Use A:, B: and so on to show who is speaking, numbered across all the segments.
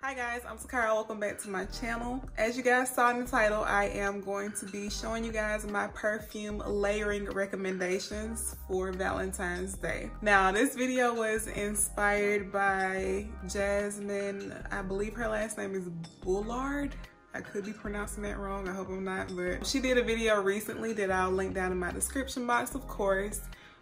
A: Hi guys, I'm Takira. Welcome back to my channel. As you guys saw in the title, I am going to be showing you guys my perfume layering recommendations for Valentine's Day. Now, this video was inspired by Jasmine. I believe her last name is Bullard. I could be pronouncing that wrong. I hope I'm not, but she did a video recently that I'll link down in my description box, of course,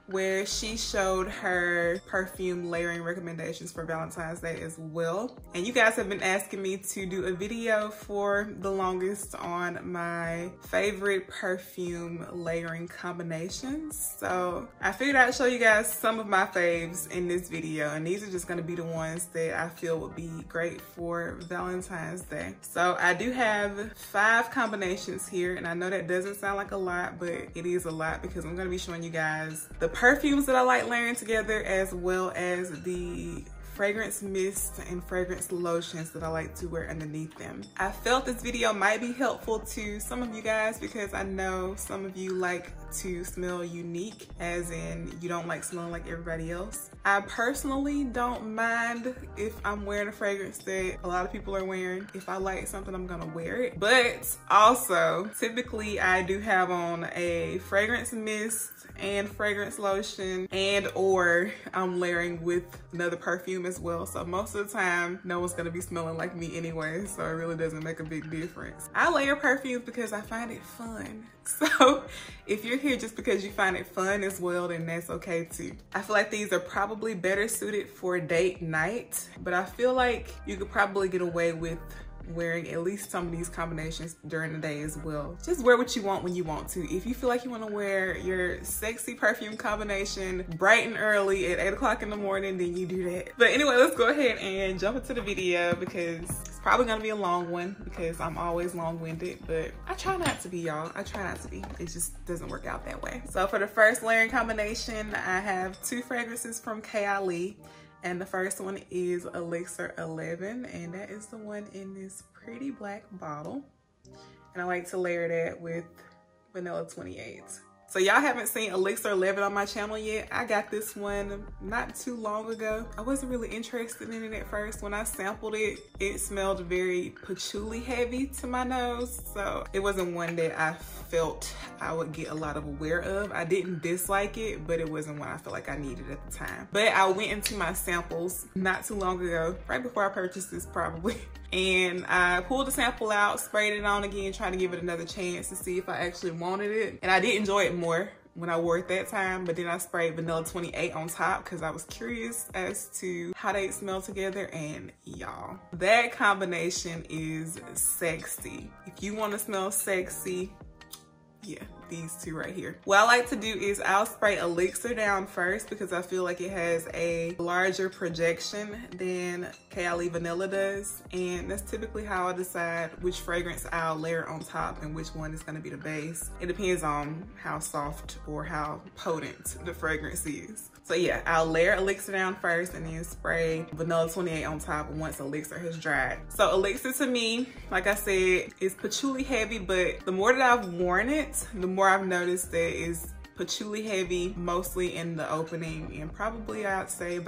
A: where she showed her perfume layering recommendations for Valentine's Day as well. And you guys have been asking me to do a video for the longest on my favorite perfume layering combinations. So I figured I'd show you guys some of my faves in this video. And these are just gonna be the ones that I feel would be great for Valentine's Day. So I do have 5 combinations here. And I know that doesn't sound like a lot, but it is a lot because I'm gonna be showing you guys the perfumes that I like layering together, as well as the fragrance mist and fragrance lotions that I like to wear underneath them. I felt this video might be helpful to some of you guys because I know some of you like to smell unique, as in you don't like smelling like everybody else. I personally don't mind if I'm wearing a fragrance that a lot of people are wearing. If I like something, I'm gonna wear it. But also, typically I do have on a fragrance mist and fragrance lotion, and or I'm layering with another perfume as well. So most of the time, no one's gonna be smelling like me anyway, so it really doesn't make a big difference. I layer perfumes because I find it fun. So if you're here just because you find it fun as well, then that's okay too. I feel like these are probably better suited for date night, but I feel like you could probably get away with wearing at least some of these combinations during the day as well. Just wear what you want when you want to. If you feel like you want to wear your sexy perfume combination bright and early at 8 o'clock in the morning, then you do that. But anyway, let's go ahead and jump into the video because it's probably gonna be a long one because I'm always long-winded, but I try not to be, y'all. I try not to be. It just doesn't work out that way. So for the first layering combination, I have 2 fragrances from tuh-KAH-ruh. And the first one is Elixir 11, and that is the one in this pretty black bottle. And I like to layer that with Vanilla 28. So y'all haven't seen Elixir 11 on my channel yet. I got this one not too long ago. I wasn't really interested in it at first. When I sampled it, it smelled very patchouli heavy to my nose. So it wasn't one that I felt I would get a lot of aware of. I didn't dislike it, but it wasn't one I felt like I needed at the time. But I went into my samples not too long ago, right before I purchased this probably. And I pulled the sample out, sprayed it on again, trying to give it another chance to see if I actually wanted it. And I did enjoy it more when I wore it that time, but then I sprayed Vanilla 28 on top because I was curious as to how they smell together. And y'all, that combination is sexy. If you want to smell sexy, yeah, these 2 right here. What I like to do is I'll spray Elixir down first because I feel like it has a larger projection than tuh-KAH-ruh Vanilla does. And that's typically how I decide which fragrance I'll layer on top and which one is gonna be the base. It depends on how soft or how potent the fragrance is. So yeah, I'll layer Elixir down first and then spray Vanilla 28 on top once Elixir has dried. So Elixir to me, like I said, is patchouli heavy, but the more that I've worn it, the more I've noticed that it's patchouli heavy, mostly in the opening, and probably I'd say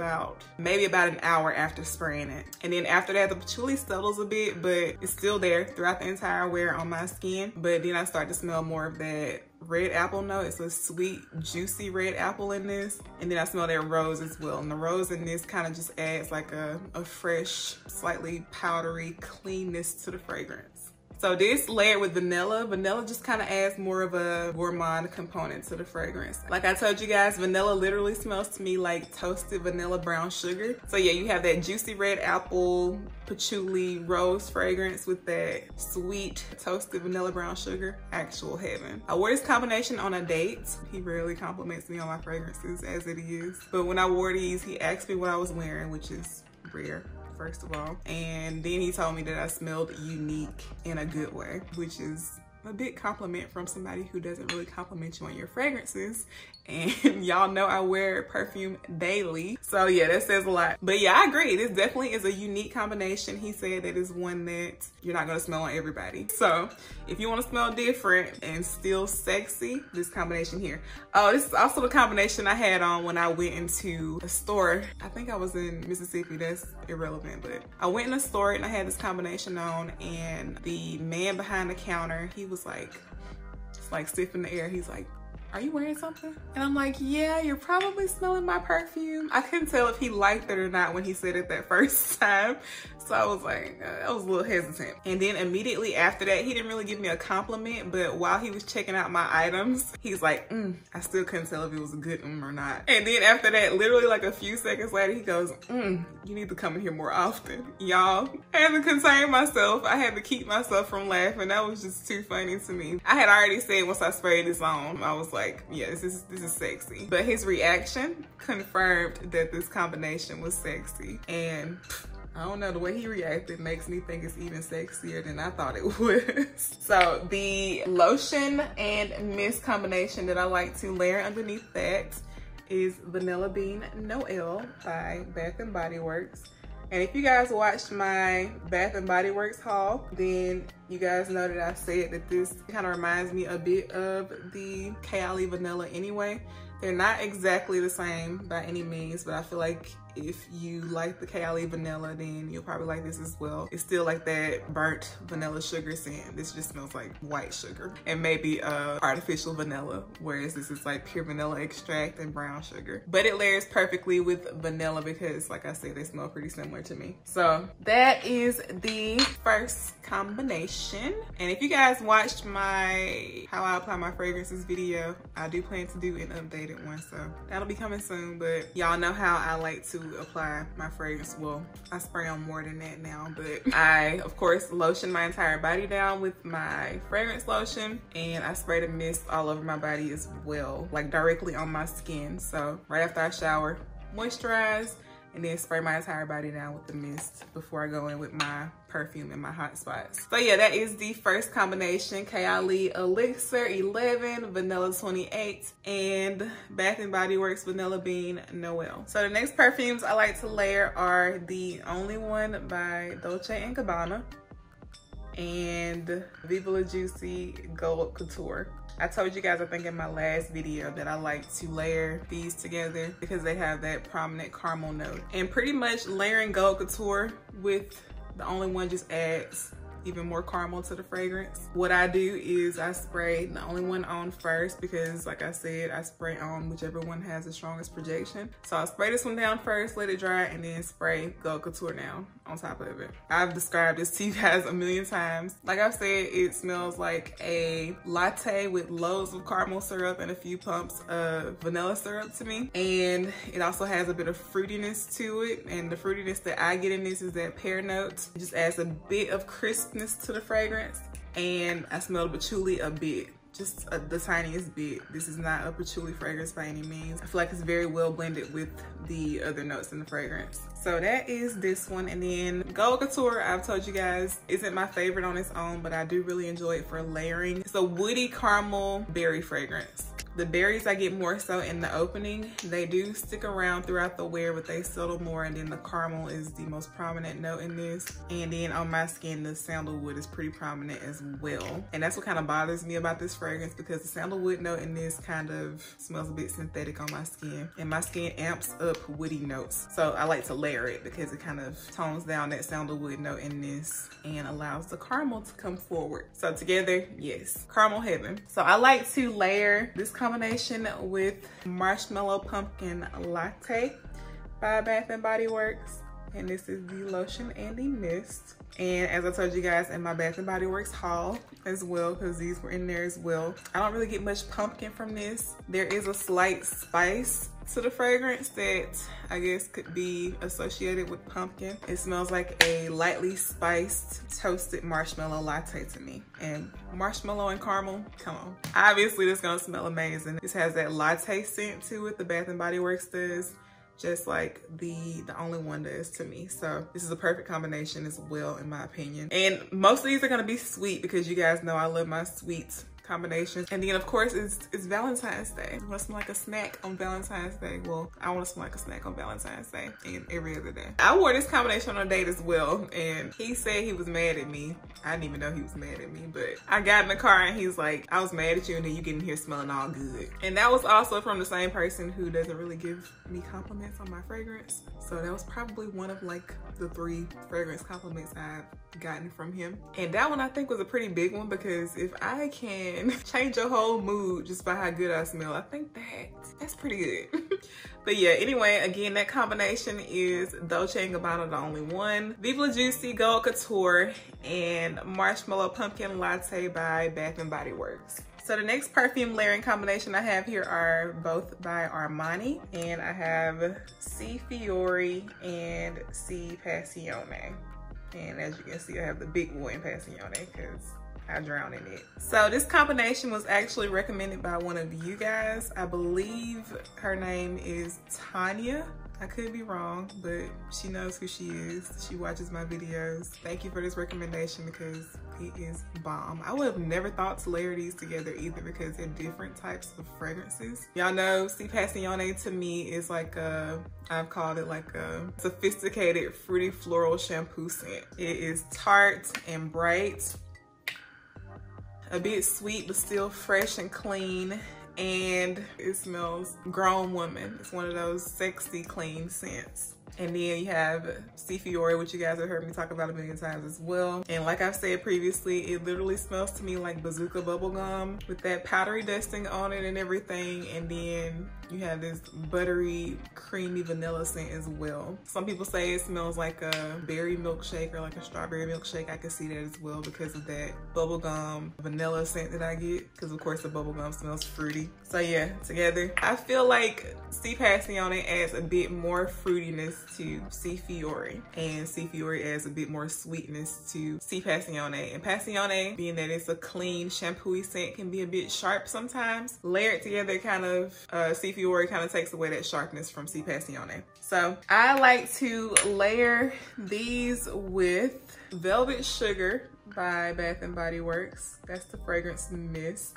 A: maybe about an hour after spraying it. And then after that, the patchouli settles a bit, but it's still there throughout the entire wear on my skin. But then I start to smell more of that red apple note. It's a sweet, juicy red apple in this. And then I smell that rose as well. And the rose in this kind of just adds like a fresh, slightly powdery cleanness to the fragrance. So this layered with vanilla. Vanilla just kind of adds more of a gourmand component to the fragrance. Like I told you guys, vanilla literally smells to me like toasted vanilla brown sugar. So yeah, you have that juicy red apple, patchouli, rose fragrance with that sweet toasted vanilla brown sugar. Actual heaven. I wore this combination on a date. He rarely compliments me on my fragrances as it is. But when I wore these, he asked me what I was wearing, which is rare, first of all. And then he told me that I smelled unique in a good way, which is a big compliment from somebody who doesn't really compliment you on your fragrances. And y'all know I wear perfume daily. So yeah, that says a lot. But yeah, I agree. This definitely is a unique combination. He said that is one that you're not gonna smell on everybody. So if you wanna smell different and still sexy, this combination here. Oh, this is also the combination I had on when I went into a store. I think I was in Mississippi, that's irrelevant, but I went in a store and I had this combination on, and the man behind the counter, he was like, it's like sniffing the air. He's like, are you wearing something? And I'm like, yeah, you're probably smelling my perfume. I couldn't tell if he liked it or not when he said it that first time. So I was like, I was a little hesitant. And then immediately after that, he didn't really give me a compliment, but while he was checking out my items, he's like, I still couldn't tell if it was a good or not. And then after that, literally like a few seconds later, he goes, you need to come in here more often. Y'all, I had to contain myself. I had to keep myself from laughing. That was just too funny to me. I had already said once I sprayed this on, I was like, yeah, this is sexy. But his reaction confirmed that this combination was sexy. And I don't know, the way he reacted makes me think it's even sexier than I thought it was. So the lotion and mist combination that I like to layer underneath that is Vanilla Bean Noel by Bath & Body Works. And if you guys watched my Bath & Body Works haul, then you guys know that I said that this kind of reminds me a bit of the K.I.L.E. Vanilla anyway. They're not exactly the same by any means, but I feel like if you like the K.I.L.E. Vanilla, then you'll probably like this as well. It's still like that burnt vanilla sugar scent. This just smells like white sugar and maybe artificial vanilla, whereas this is like pure vanilla extract and brown sugar. But it layers perfectly with vanilla because, like I said, they smell pretty similar to me. So that is the first combination. And if you guys watched my how I apply my fragrances video, I do plan to do an updated one, so that'll be coming soon. But y'all know how I like to apply my fragrance. Well, I spray on more than that now, but I of course lotion my entire body down with my fragrance lotion, and I spray the mist all over my body as well, like directly on my skin. So right after I shower, moisturize, and then spray my entire body down with the mist before I go in with my perfume and my hot spots. So yeah, that is the first combination, K.I.L.E. Elixir 11, Vanilla 28, and Bath & Body Works Vanilla Bean Noel. So the next perfumes I like to layer are the Only One by Dolce & Gabbana and Viva La Juicy Gold Couture. I told you guys, I think in my last video, that I like to layer these together because they have that prominent caramel note. And pretty much layering Gold Couture with the Only One just adds even more caramel to the fragrance. What I do is I spray the Only One on first because, like I said, I spray on whichever one has the strongest projection. So I'll spray this one down first, let it dry, and then spray Gold Couture down on top of it. I've described this to you guys a million times. Like I've said, it smells like a latte with loads of caramel syrup and a few pumps of vanilla syrup to me. And it also has a bit of fruitiness to it. And the fruitiness that I get in this is that pear note. It just adds a bit of crispness to the fragrance. And I smell the patchouli a bit. Just the tiniest bit. This is not a patchouli fragrance by any means. I feel like it's very well blended with the other notes in the fragrance. So that is this one. And then Gold Couture, I've told you guys, isn't my favorite on its own, but I do really enjoy it for layering. It's a woody caramel berry fragrance. The berries I get more so in the opening. They do stick around throughout the wear, but they settle more, and then the caramel is the most prominent note in this. And then on my skin, the sandalwood is pretty prominent as well. And that's what kind of bothers me about this fragrance, because the sandalwood note in this kind of smells a bit synthetic on my skin, and my skin amps up woody notes. So I like to layer it because it kind of tones down that sandalwood note in this and allows the caramel to come forward. So together, yes, caramel heaven. So I like to layer this combination with Marshmallow Pumpkin Latte by Bath & Body Works. And this is the lotion and the mist. And as I told you guys in my Bath & Body Works haul as well, because these were in there as well, I don't really get much pumpkin from this. There is a slight spice to the fragrance that I guess could be associated with pumpkin. It smells like a lightly spiced toasted marshmallow latte to me. And marshmallow and caramel, come on. Obviously this is gonna smell amazing. This has that latte scent to it, the Bath & Body Works does. just like the only one does to me. So this is a perfect combination as well, in my opinion. And most of these are gonna be sweet because you guys know I love my sweets combinations. And then of course it's Valentine's Day. You want to smell like a snack on Valentine's Day? Well, I want to smell like a snack on Valentine's Day and every other day. I wore this combination on a date as well, and he said he was mad at me. I didn't even know he was mad at me, but I got in the car and he's like, I was mad at you and then you get in here smelling all good. And that was also from the same person who doesn't really give me compliments on my fragrance. So that was probably one of like the 3 fragrance compliments I've gotten from him. And that one I think was a pretty big one, because if I can change your whole mood just by how good I smell, I think that's pretty good. But yeah, anyway, again, that combination is Dolce & Gabbana, the only one, Viva La Juicy Gold Couture, and Marshmallow Pumpkin Latte by Bath & Body Works. So the next perfume layering combination I have here are both by Armani, and I have C Fiori and C Passione. And as you can see, I have the big boy in Passione because I drown in it. So this combination was actually recommended by one of you guys. I believe her name is Tanya. I could be wrong, but she knows who she is. She watches my videos. Thank you for this recommendation because it is bomb. I would have never thought to layer these together either because they're different types of fragrances. Y'all know C Passione to me is like I've called it like a sophisticated fruity floral shampoo scent. It is tart and bright, a bit sweet but still fresh and clean, and it smells grown woman. It's one of those sexy clean scents. And then you have C Fiori, which you guys have heard me talk about a million times as well. And like I've said previously, it literally smells to me like bazooka bubblegum with that powdery dusting on it and everything. And then you have this buttery, creamy vanilla scent as well. Some people say it smells like a berry milkshake or like a strawberry milkshake. I can see that as well because of that bubblegum vanilla scent that I get, because of course the bubblegum smells fruity. So yeah, together, I feel like C Passione adds a bit more fruitiness to C Fiori, and C Fiori adds a bit more sweetness to C Passione. And Passione, being that it's a clean shampoo-y scent, can be a bit sharp sometimes. Layered together, kind of C Fiori kind of takes away that sharpness from C Passione. So I like to layer these with Velvet Sugar by Bath & Body Works. That's the fragrance mist.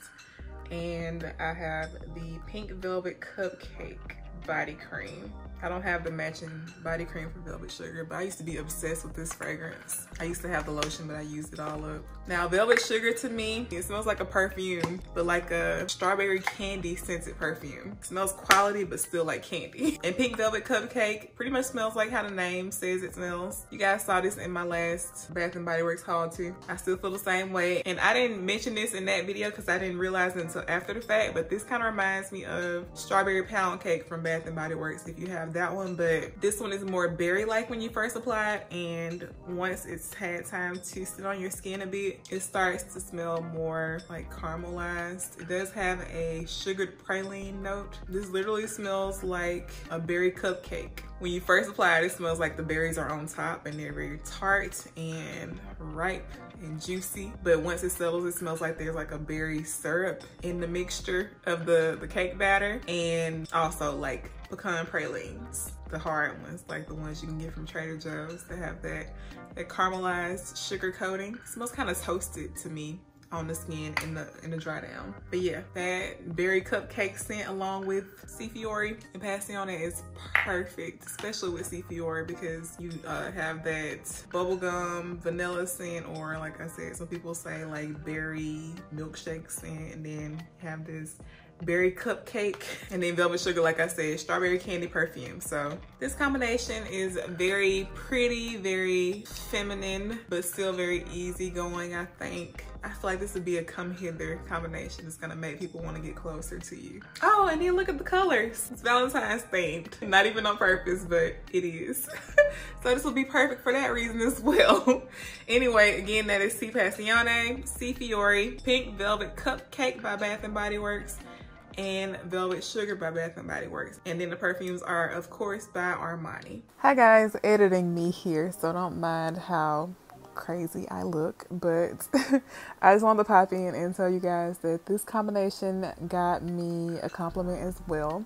A: And I have the Pink Velvet Cupcake body cream. I don't have the matching body cream for Velvet Sugar, but I used to be obsessed with this fragrance. I used to have the lotion, but I used it all up. Now, Velvet Sugar to me, it smells like a perfume, but like a strawberry candy scented perfume. It smells quality, but still like candy. And Pink Velvet Cupcake pretty much smells like how the name says it smells. You guys saw this in my last Bath & Body Works haul too. I still feel the same way. And I didn't mention this in that video because I didn't realize it until after the fact, but this kind of reminds me of Strawberry Pound Cake from Bath & Body Works, if you have that one. But this one is more berry-like when you first apply it, and once it's had time to sit on your skin a bit, it starts to smell more like caramelized. It does have a sugared praline note. This literally smells like a berry cupcake. When you first apply it, it smells like the berries are on top and they're very tart and ripe and juicy. But once it settles, it smells like there's like a berry syrup in the mixture of the cake batter, and also like pecan pralines, the hard ones, like the ones you can get from Trader Joe's that have that caramelized sugar coating. It smells kind of toasted to me on the skin in the dry down. But yeah, that berry cupcake scent along with C Fiori and Passione is perfect, especially with C Fiori, because you have that bubblegum vanilla scent, or like I said, some people say like berry milkshake scent, and then have this berry cupcake, and then Velvet Sugar, like I said, strawberry candy perfume. So this combination is very pretty, very feminine, but still very easygoing, I think. I feel like this would be a come hither combination. It's gonna make people want to get closer to you. Oh, and then look at the colors. It's Valentine's themed. Not even on purpose, but it is. So this will be perfect for that reason as well. Anyway, again, that is C Passione, C Fiori, Pink Velvet Cupcake by Bath & Body Works, and Velvet Sugar by Bath & Body Works. And then the perfumes are, of course, by Armani. Hi guys, editing me here, so don't mind how crazy I look, but I just wanted to pop in and tell you guys that this combination got me a compliment as well.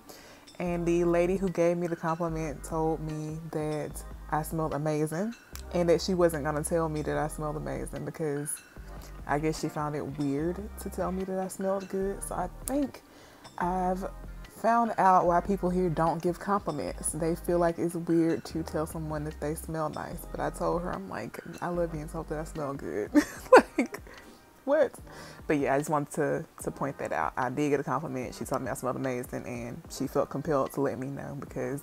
A: And the lady who gave me the compliment told me that I smelled amazing and that she wasn't gonna tell me that I smelled amazing because I guess she found it weird to tell me that I smelled good. So I think I've found out why people here don't give compliments. They feel like it's weird to tell someone that they smell nice. But I told her, I'm like, I love being told that I smell good. Like, what? But yeah, I just wanted to point that out. I did get a compliment. She told me I smelled amazing and she felt compelled to let me know because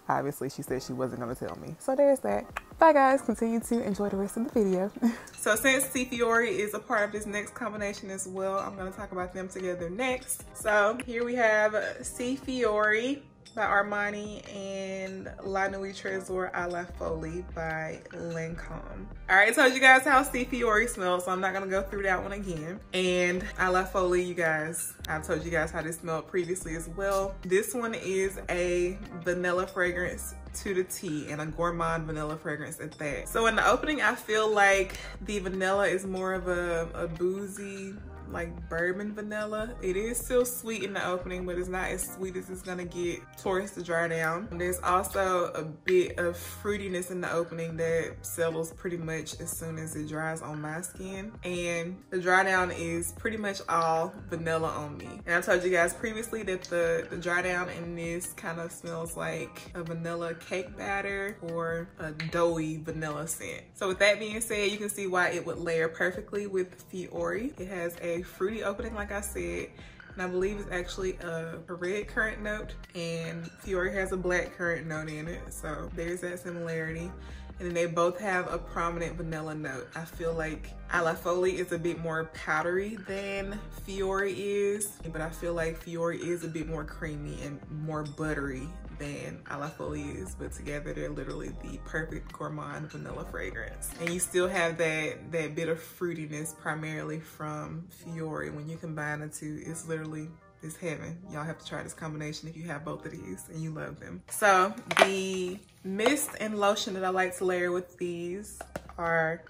A: obviously she said she wasn't going to tell me. So there's that. Bye guys, continue to enjoy the rest of the video. So since C. Fiori is a part of this next combination as well, I'm going to talk about them together next. So here we have C. Fiori by Armani and La Nuit Trésor à la Folie by Lancôme. Alright, I told you guys how C. Fiori smells, so I'm not gonna go through that one again. And à la Folie, you guys, I've told you guys how this smelled previously as well. This one is a vanilla fragrance to the T, and a gourmand vanilla fragrance at that. So in the opening, I feel like the vanilla is more of a boozy, like bourbon vanilla. It is still sweet in the opening, but it's not as sweet as it's gonna get towards the dry down. And there's also a bit of fruitiness in the opening that settles pretty much as soon as it dries on my skin. And the dry down is pretty much all vanilla on me. And I told you guys previously that the dry down in this kind of smells like a vanilla cake batter or a doughy vanilla scent. So with that being said, you can see why it would layer perfectly with Fiori. It has a fruity opening, like I said, and I believe it's actually a red currant note, and Fiori has a black currant note in it, so there's that similarity. And then they both have a prominent vanilla note. I feel like à la Folie is a bit more powdery than Fiori is, but I feel like Fiori is a bit more creamy and more buttery than à la Folie is, but together they're literally the perfect gourmand vanilla fragrance. And you still have that bit of fruitiness primarily from Fiori. When you combine the two, it's literally, it's heaven. Y'all have to try this combination if you have both of these and you love them. So the mist and lotion that I like to layer with these are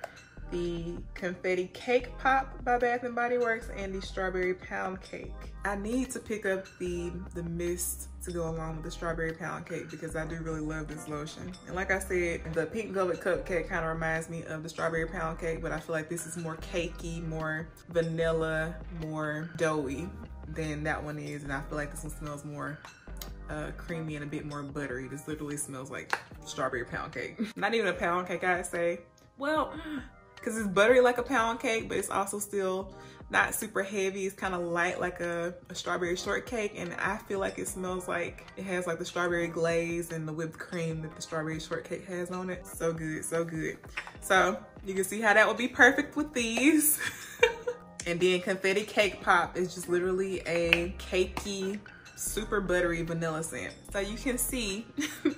A: the Confetti Cake Pop by Bath & Body Works and the Strawberry Pound Cake. I need to pick up the mist to go along with the Strawberry Pound Cake because I do really love this lotion. And like I said, the Pink Velvet Cupcake kind of reminds me of the Strawberry Pound Cake, but I feel like this is more cakey, more vanilla, more doughy than that one is. And I feel like this one smells more creamy and a bit more buttery. This literally smells like strawberry pound cake. Not even a pound cake, I'd say. Well, because it's buttery like a pound cake, but it's also still not super heavy. It's kind of light like a strawberry shortcake, and I feel like it smells like it has like the strawberry glaze and the whipped cream that the strawberry shortcake has on it. So good, so good. So you can see how that would be perfect with these. And then Confetti Cake Pop is just literally a cakey, super buttery vanilla scent. So you can see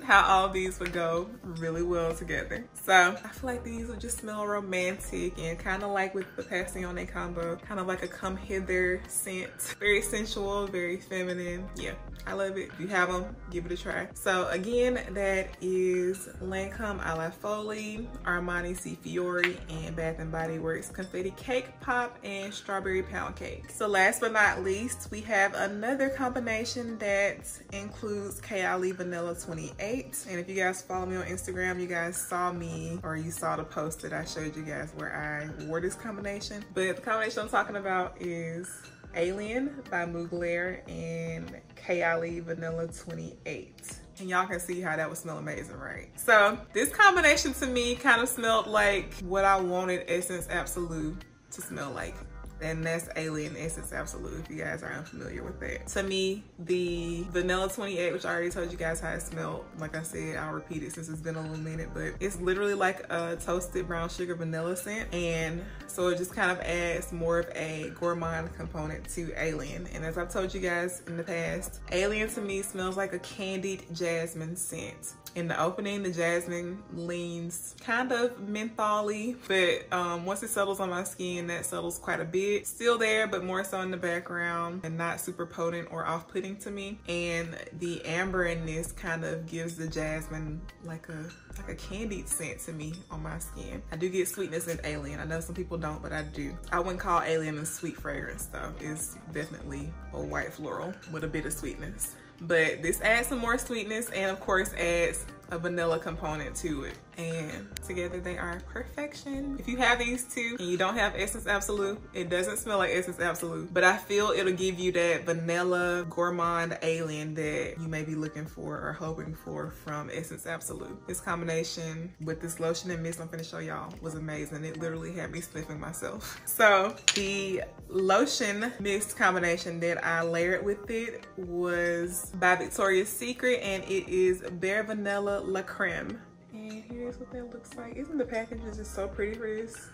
A: how all these would go really well together. So I feel like these would just smell romantic and kind of like with the Passione combo, kind of like a come hither scent. Very sensual, very feminine. Yeah, I love it. If you have them, give it a try. So again, that is Lancôme à la Folie, Armani C. Fiori, and Bath & Body Works Confetti Cake Pop and Strawberry Pound Cake. So last but not least, we have another combination that includes KAH-ruh Vanilla 28. And if you guys follow me on Instagram, you guys saw me, or you saw the post that I showed you guys where I wore this combination. But the combination I'm talking about is Alien by Mugler and KAH-ruh Vanilla 28. And y'all can see how that would smell amazing, right? So this combination to me kind of smelled like what I wanted Essence Absolute to smell like. And that's Alien Essence Absolute, if you guys are unfamiliar with that. To me, the Vanilla 28, which I already told you guys how it smelled, like I said, I'll repeat it since it's been a little minute, but it's literally like a toasted brown sugar vanilla scent. And so it just kind of adds more of a gourmand component to Alien. And as I've told you guys in the past, Alien to me smells like a candied jasmine scent. In the opening, the jasmine leans kind of menthol-y, but once it settles on my skin, that settles quite a bit. Still there, but more so in the background and not super potent or off-putting to me. And the amber in this kind of gives the jasmine like a candied scent to me on my skin. I do get sweetness in Alien. I know some people don't, but I do. I wouldn't call Alien a sweet fragrance though. It's definitely a white floral with a bit of sweetness. but this adds some more sweetness and of course adds a vanilla component to it, and together they are perfection. If you have these two and you don't have Essence Absolute, it doesn't smell like Essence Absolute, but I feel it'll give you that vanilla gourmand alien that you may be looking for or hoping for from Essence Absolute. This combination with this lotion and mist I'm finna show y'all was amazing. It literally had me sniffing myself. So the lotion mist combination that I layered with it was by Victoria's Secret, and it is Bare Vanilla La Creme. And here's what that looks like. Isn't the packaging just so pretty for this?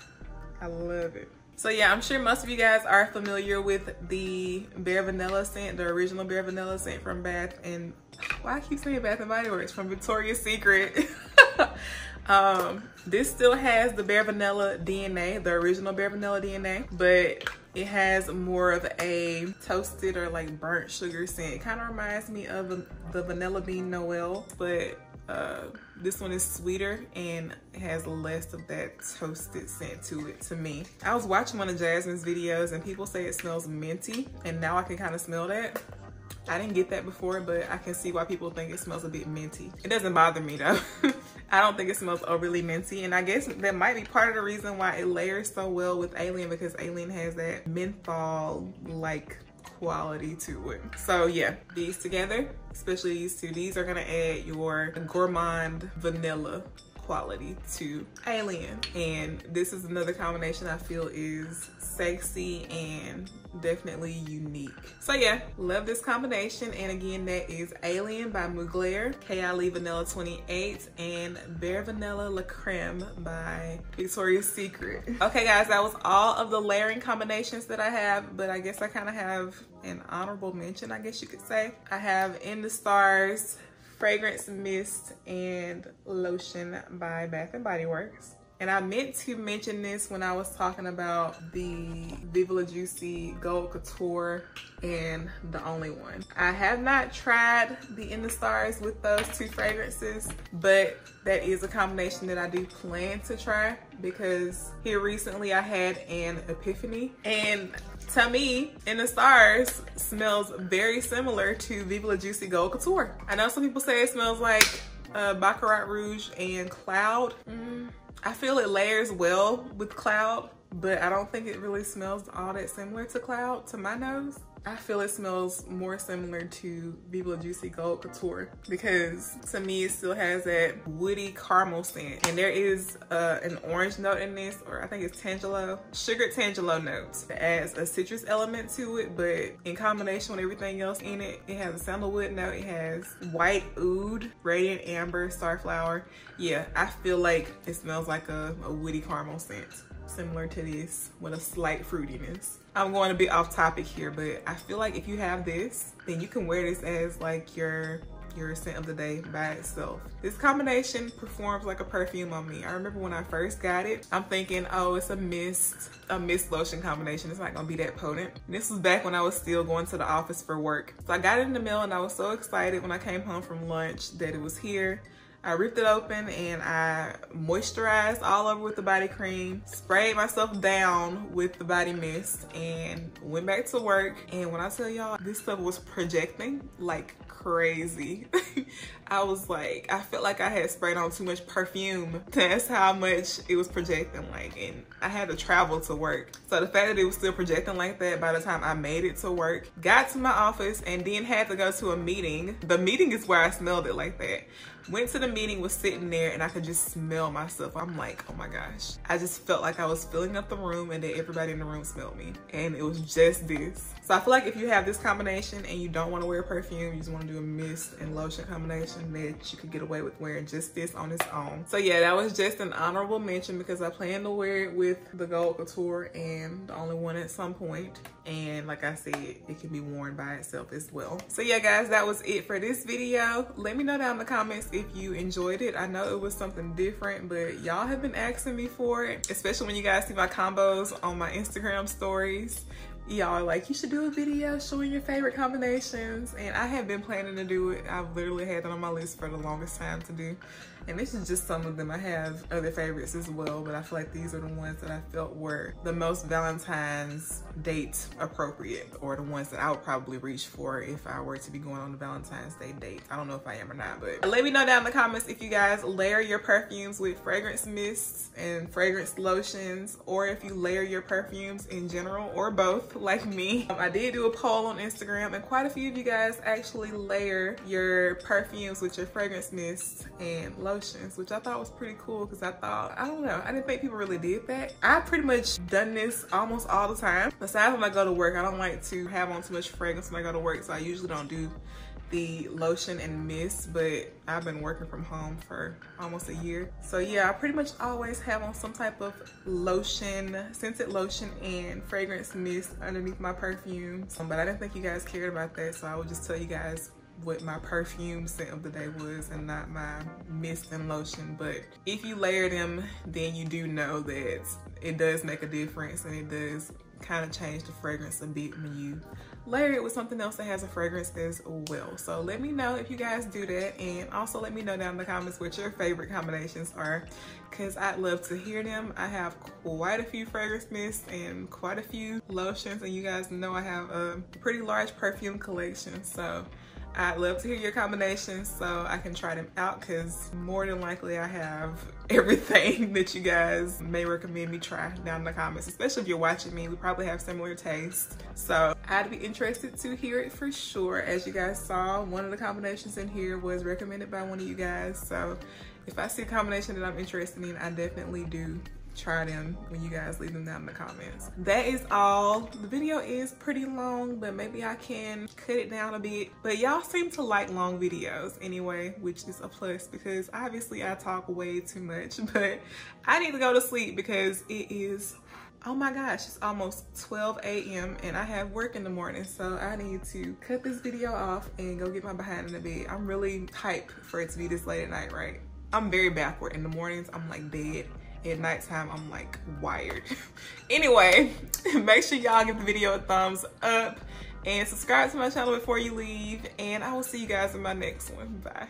A: I love it. So yeah, I'm sure most of you guys are familiar with the Bare Vanilla scent, the original Bare Vanilla scent from Bath and, why I keep saying Bath and Body Works, from Victoria's Secret. This still has the Bare Vanilla DNA, the original Bare Vanilla DNA, but it has more of a toasted or like burnt sugar scent. It kind of reminds me of the Vanilla Bean Noel, but this one is sweeter and has less of that toasted scent to it, to me. I was watching one of Jasmine's videos and people say it smells minty, and now I can kind of smell that. I didn't get that before, but I can see why people think it smells a bit minty. It doesn't bother me though. I don't think it smells overly minty, and I guess that might be part of the reason why it layers so well with Alien, because Alien has that menthol-like quality to it. So yeah, these together, especially these two, these are gonna add your gourmand vanilla quality to Alien, and this is another combination I feel is sexy and definitely unique. So yeah, love this combination. And again, that is Alien by Mugler, Kylie Vanilla 28, and Bare Vanilla La Creme by Victoria's Secret. Okay guys, that was all of the layering combinations that I have, but I guess I kind of have an honorable mention, I guess you could say. I have In the Stars, Fragrance Mist, and Lotion by Bath and Body Works. And I meant to mention this when I was talking about the Viva La Juicy Gold Couture and The Only One. I have not tried the In the Stars with those two fragrances, but that is a combination that I do plan to try, because here recently I had an epiphany, and to me, In the Stars smells very similar to Viva La Juicy Gold Couture. I know some people say it smells like Baccarat Rouge and Cloud. I feel it layers well with Cloud, but I don't think it really smells all that similar to Cloud to my nose. I feel it smells more similar to Viva La Juicy Gold Couture, because to me it still has that woody caramel scent, and there is an orange note in this, or I think it's tangelo, sugar tangelo notes. It adds a citrus element to it, but in combination with everything else in it, it has a sandalwood note, it has white oud, radiant amber, starflower. Yeah, I feel like it smells like a woody caramel scent, similar to this with a slight fruitiness. I'm going a bit off topic here, but I feel like if you have this, then you can wear this as like your scent of the day by itself. This combination performs like a perfume on me. I remember when I first got it, I'm thinking, oh, it's a mist lotion combination. It's not gonna be that potent. This was back when I was still going to the office for work. So I got it in the mail, and I was so excited when I came home from lunch that it was here. I ripped it open and I moisturized all over with the body cream, sprayed myself down with the body mist, and went back to work. And when I tell y'all, this stuff was projecting like crazy. I felt like I had sprayed on too much perfume. That's how much it was projecting like, and I had to travel to work. So the fact that it was still projecting like that by the time I made it to work, got to my office, and then had to go to a meeting. The meeting is where I smelled it like that. Went to the meeting, was sitting there, and I could just smell myself. I'm like, oh my gosh. I just felt like I was filling up the room and that everybody in the room smelled me. And it was just this. So I feel like if you have this combination and you don't want to wear perfume, you just want to do a mist and lotion combination, that you could get away with wearing just this on its own. So yeah, that was just an honorable mention because I plan to wear it with the Gold Couture and The Only One at some point. And like I said, it can be worn by itself as well. So yeah guys, that was it for this video. Let me know down in the comments if you enjoyed it. I know it was something different, but y'all have been asking me for it, especially when you guys see my combos on my Instagram stories. Y'all are like, you should do a video showing your favorite combinations, and I have been planning to do it. I've literally had that on my list for the longest time to do. And this is just some of them. I have other favorites as well, but I feel like these are the ones that I felt were the most Valentine's date appropriate, or the ones that I would probably reach for if I were to be going on a Valentine's Day date. I don't know if I am or not, but let me know down in the comments if you guys layer your perfumes with fragrance mists and fragrance lotions, or if you layer your perfumes in general, or both like me. I did do a poll on Instagram, and quite a few of you guys actually layer your perfumes with your fragrance mists and lotions, which I thought was pretty cool, because I thought, I don't know, I didn't think people really did that. I've pretty much done this almost all the time. Besides when I go to work, I don't like to have on too much fragrance when I go to work, so I usually don't do the lotion and mist, but I've been working from home for almost a year. So yeah, I pretty much always have on some type of lotion, scented lotion and fragrance mist underneath my perfumes. But I didn't think you guys cared about that, so I would just tell you guys what my perfume scent of the day was and not my mist and lotion. But if you layer them, then you do know that it does make a difference, and it does kind of change the fragrance a bit when you layer it with something else that has a fragrance as well. So let me know if you guys do that, and also let me know down in the comments what your favorite combinations are, because I'd love to hear them. I have quite a few fragrance mists and quite a few lotions, and you guys know I have a pretty large perfume collection, so I'd love to hear your combinations so I can try them out, because more than likely I have everything that you guys may recommend me try down in the comments, especially if you're watching me. We probably have similar tastes, so I'd be interested to hear it for sure. As you guys saw, one of the combinations in here was recommended by one of you guys, so if I see a combination that I'm interested in, I definitely do try them when you guys leave them down in the comments. That is all. The video is pretty long, but maybe I can cut it down a bit. But y'all seem to like long videos anyway, which is a plus, because obviously I talk way too much, but I need to go to sleep because it is, oh my gosh, it's almost 12 a.m. and I have work in the morning, so I need to cut this video off and go get my behind in the bed. I'm really hyped for it to be this late at night, right? I'm very backward. In the mornings, I'm like dead. At nighttime, I'm like wired. Anyway, make sure y'all give the video a thumbs up and subscribe to my channel before you leave, and I will see you guys in my next one. Bye.